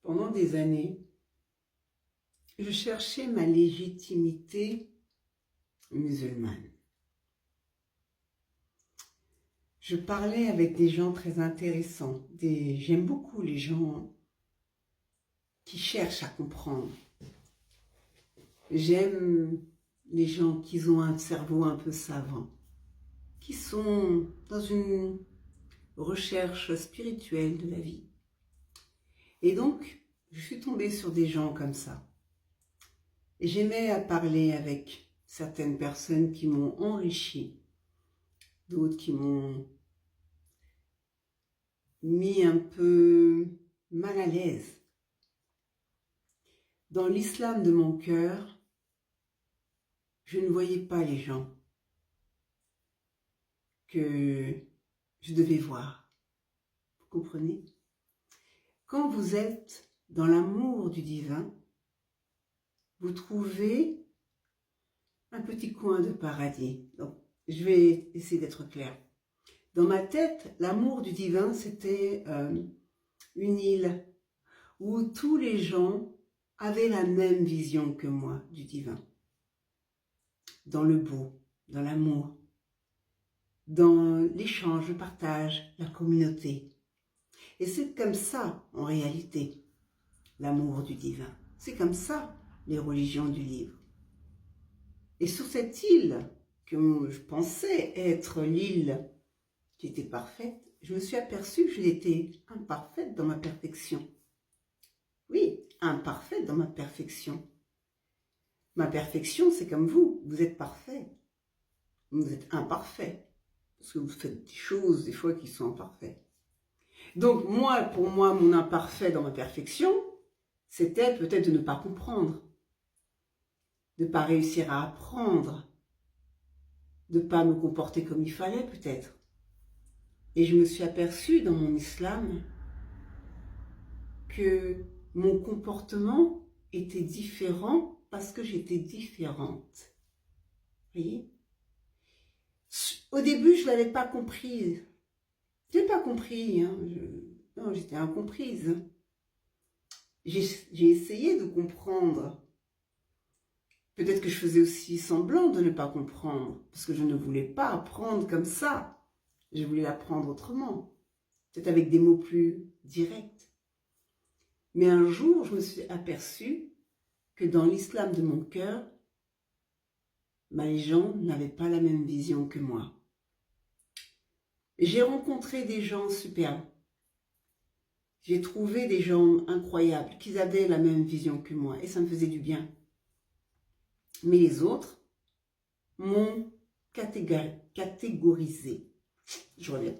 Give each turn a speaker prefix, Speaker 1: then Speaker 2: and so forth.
Speaker 1: Pendant des années, je cherchais ma légitimité musulmane. Je parlais avec des gens très intéressants. J'aime beaucoup les gens qui cherchent à comprendre. J'aime les gens qui ont un cerveau un peu savant, qui sont dans une recherche spirituelle de la vie. Et donc, je suis tombée sur des gens comme ça. Et j'aimais parler avec certaines personnes qui m'ont enrichi, d'autres qui m'ont mis un peu mal à l'aise. Dans l'islam de mon cœur, je ne voyais pas les gens que je devais voir. Vous comprenez? Quand vous êtes dans l'amour du divin, vous trouvez un petit coin de paradis. Donc, je vais essayer d'être claire. Dans ma tête, l'amour du divin, c'était une île où tous les gens avaient la même vision que moi du divin. Dans le beau, dans l'amour, dans l'échange, le partage, la communauté. Et c'est comme ça, en réalité, l'amour du divin. C'est comme ça, les religions du livre. Et sur cette île, que je pensais être l'île qui était parfaite, je me suis aperçue que j'étais imparfaite dans ma perfection. Oui, imparfaite dans ma perfection. Ma perfection, c'est comme vous, vous êtes parfait. Vous êtes imparfait. Parce que vous faites des choses, des fois, qui sont imparfaites. Donc, pour moi, mon imparfait dans ma perfection, c'était peut-être de ne pas comprendre, de ne pas réussir à apprendre, de ne pas me comporter comme il fallait, peut-être. Et je me suis aperçue dans mon islam que mon comportement était différent parce que j'étais différente. Vous voyez? Au début, je ne l'avais pas comprise. Je n'ai pas compris. Non, j'étais incomprise. J'ai essayé de comprendre. Peut-être que je faisais aussi semblant de ne pas comprendre, parce que je ne voulais pas apprendre comme ça. Je voulais l'apprendre autrement, peut-être avec des mots plus directs. Mais un jour, je me suis aperçue que dans l'islam de mon cœur, les gens n'avaient pas la même vision que moi. J'ai rencontré des gens superbes. J'ai trouvé des gens incroyables, qui avaient la même vision que moi, et ça me faisait du bien. Mais les autres m'ont catégorisé. Je reviens.